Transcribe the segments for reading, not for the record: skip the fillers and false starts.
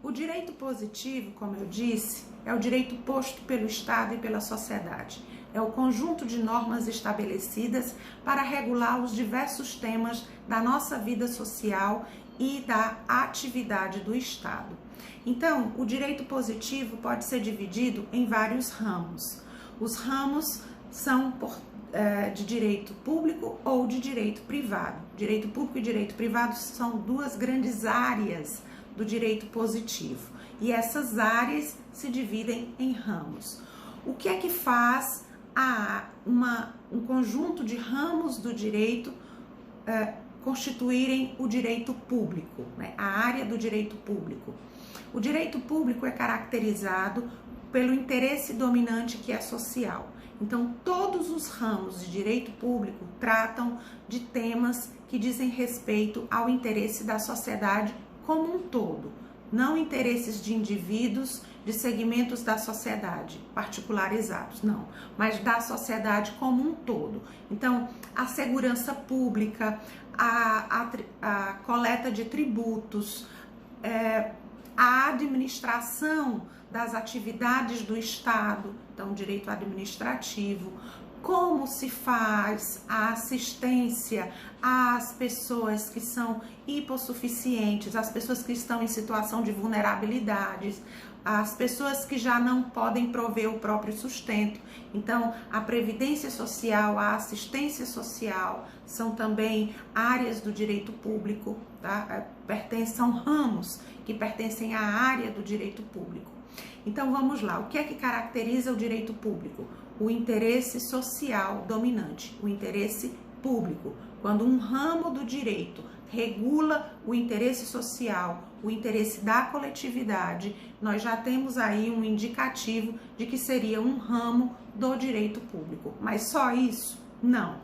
O direito positivo, como eu disse, é o direito posto pelo Estado e pela sociedade. É o conjunto de normas estabelecidas para regular os diversos temas da nossa vida social e da atividade do Estado. Então, o direito positivo pode ser dividido em vários ramos. Os ramos são de direito público ou de direito privado. Direito público e direito privado são duas grandes áreas do direito positivo. E essas áreas se dividem em ramos. O que é que faz um conjunto de ramos do direito constituírem o direito público, né? A área do direito público? O direito público é caracterizado pelo interesse dominante que é social. Então, todos os ramos de direito público tratam de temas que dizem respeito ao interesse da sociedade como um todo, não interesses de indivíduos, de segmentos da sociedade particularizados, não, mas da sociedade como um todo. Então, a segurança pública, a coleta de tributos, a administração das atividades do Estado, então direito administrativo, como se faz a assistência às pessoas que são hipossuficientes, às pessoas que estão em situação de vulnerabilidades, às pessoas que já não podem prover o próprio sustento. Então, a previdência social, a assistência social são também áreas do direito público, tá? São ramos que pertencem à área do direito público. Então, vamos lá. O que é que caracteriza o direito público? O interesse social dominante, o interesse público. Quando um ramo do direito regula o interesse social, o interesse da coletividade, nós já temos aí um indicativo de que seria um ramo do direito público. Mas só isso? Não.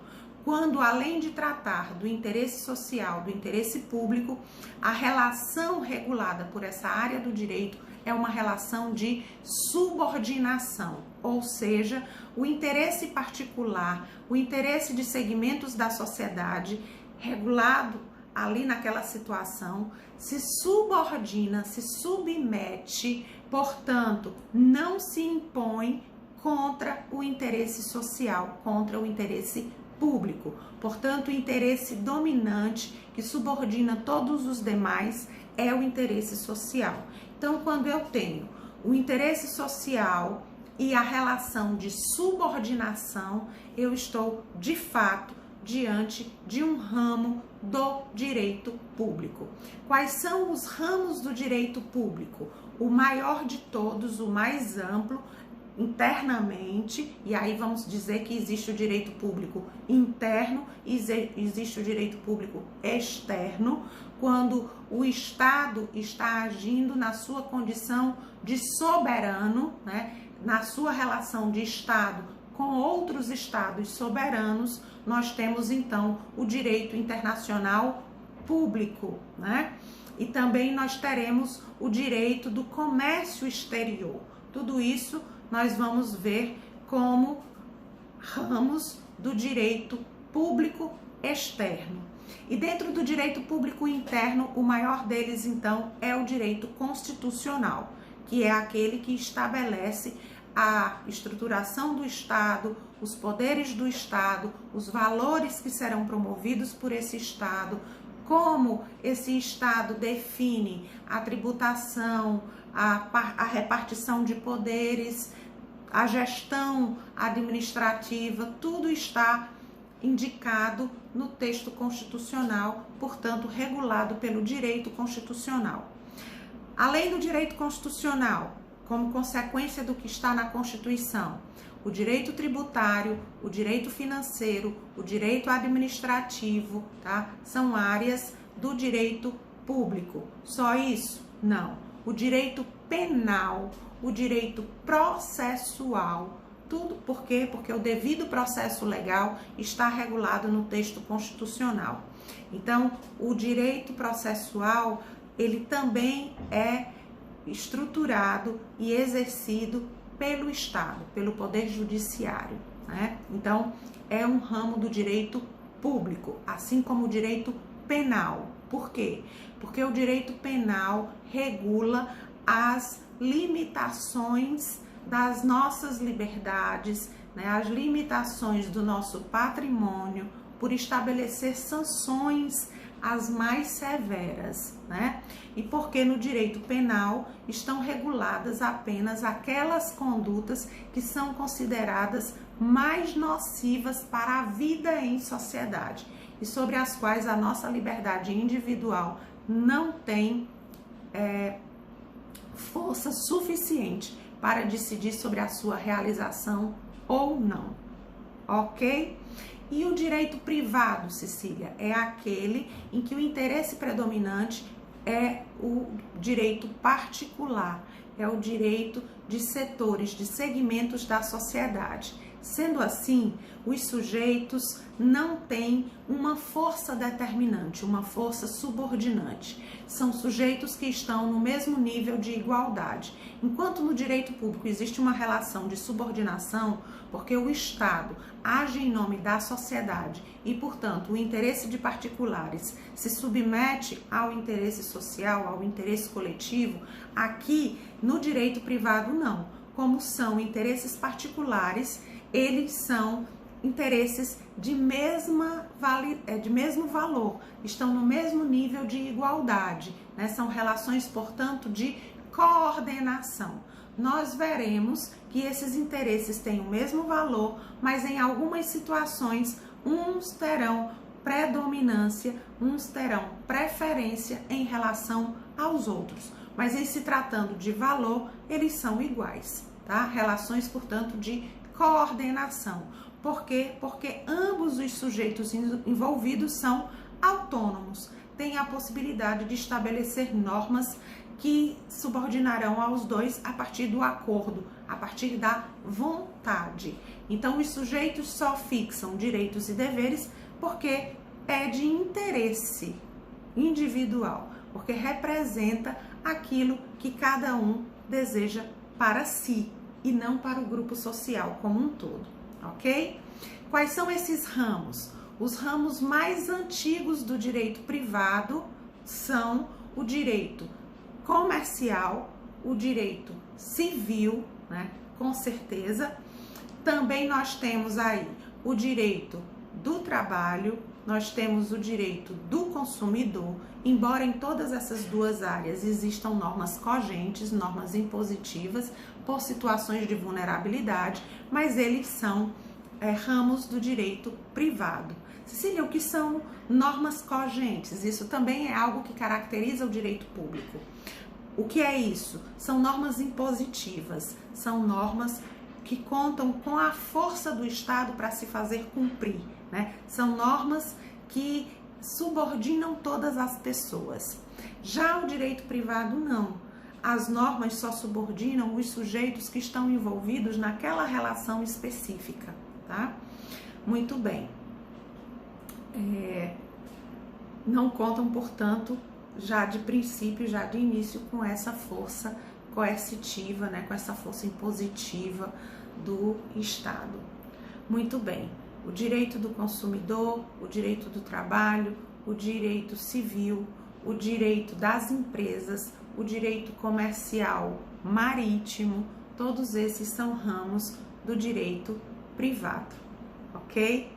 Quando, além de tratar do interesse social, do interesse público, a relação regulada por essa área do direito é uma relação de subordinação, ou seja, o interesse particular, o interesse de segmentos da sociedade regulado ali naquela situação se subordina, se submete, portanto, não se impõe contra o interesse social, contra o interesse público. Portanto, o interesse dominante que subordina todos os demais é o interesse social. Então, quando eu tenho o interesse social e a relação de subordinação, eu estou, de fato, diante de um ramo do direito público. Quais são os ramos do direito público? O maior de todos, o mais amplo, internamente, e aí vamos dizer que existe o direito público interno e existe o direito público externo, quando o Estado está agindo na sua condição de soberano, né? Na sua relação de Estado com outros Estados soberanos, nós temos então o direito internacional público, né? E também nós teremos o direito do comércio exterior. Tudo isso nós vamos ver como ramos do direito público externo. E dentro do direito público interno, o maior deles, então, é o direito constitucional, que é aquele que estabelece a estruturação do Estado, os poderes do Estado, os valores que serão promovidos por esse Estado, como esse Estado define a tributação, a repartição de poderes, a gestão administrativa, tudo está indicado no texto constitucional, portanto, regulado pelo direito constitucional. Além do direito constitucional, como consequência do que está na Constituição, o direito tributário, o direito financeiro, o direito administrativo, tá? São áreas do direito público. Só isso? Não. O direito penal, o direito processual, tudo por quê? Porque o devido processo legal está regulado no texto constitucional. Então, o direito processual, ele também é estruturado e exercido pelo Estado, pelo Poder Judiciário, né? Então, é um ramo do direito público, assim como o direito penal, Por quê? Porque o direito penal regula as limitações das nossas liberdades, né, as limitações do nosso patrimônio, por estabelecer sanções as mais severas, né? E porque no direito penal estão reguladas apenas aquelas condutas que são consideradas mais nocivas para a vida em sociedade e sobre as quais a nossa liberdade individual não tem força suficiente para decidir sobre a sua realização ou não, ok? E o direito privado, Cecília, é aquele em que o interesse predominante é o direito particular, é o direito de setores, de segmentos da sociedade. Sendo assim, os sujeitos não têm uma força determinante, uma força subordinante. São sujeitos que estão no mesmo nível de igualdade. Enquanto no direito público existe uma relação de subordinação, porque o Estado age em nome da sociedade e, portanto, o interesse de particulares se submete ao interesse social, ao interesse coletivo, aqui no direito privado não. Como são interesses particulares, eles são interesses de mesmo valor, estão no mesmo nível de igualdade, né? São relações, portanto, de coordenação. Nós veremos que esses interesses têm o mesmo valor, mas em algumas situações uns terão predominância, uns terão preferência em relação aos outros. Mas em se tratando de valor, eles são iguais, tá? Relações, portanto, de coordenação. Por quê? Porque ambos os sujeitos envolvidos são autônomos, têm a possibilidade de estabelecer normas que subordinarão aos dois a partir do acordo, a partir da vontade. Então, os sujeitos só fixam direitos e deveres porque é de interesse individual, porque representa aquilo que cada um deseja para si e não para o grupo social como um todo, ok? Quais são esses ramos? Os ramos mais antigos do direito privado são o direito comercial, o direito civil, né? Com certeza. Também nós temos aí o direito do trabalho, nós temos o direito do consumidor, embora em todas essas duas áreas existam normas cogentes, normas impositivas, por situações de vulnerabilidade, mas eles são ramos do direito privado. Cecília, o que são normas cogentes? Isso também é algo que caracteriza o direito público. O que é isso? São normas impositivas, são normas que contam com a força do Estado para se fazer cumprir, né? São normas que subordinam todas as pessoas. Já o direito privado não. As normas só subordinam os sujeitos que estão envolvidos naquela relação específica, tá? Muito bem. Não contam, portanto, já de princípio, já de início, com essa força coercitiva, né? Com essa força impositiva do Estado. Muito bem. O direito do consumidor, o direito do trabalho, o direito civil, o direito das empresas, o direito comercial marítimo, todos esses são ramos do direito privado, ok?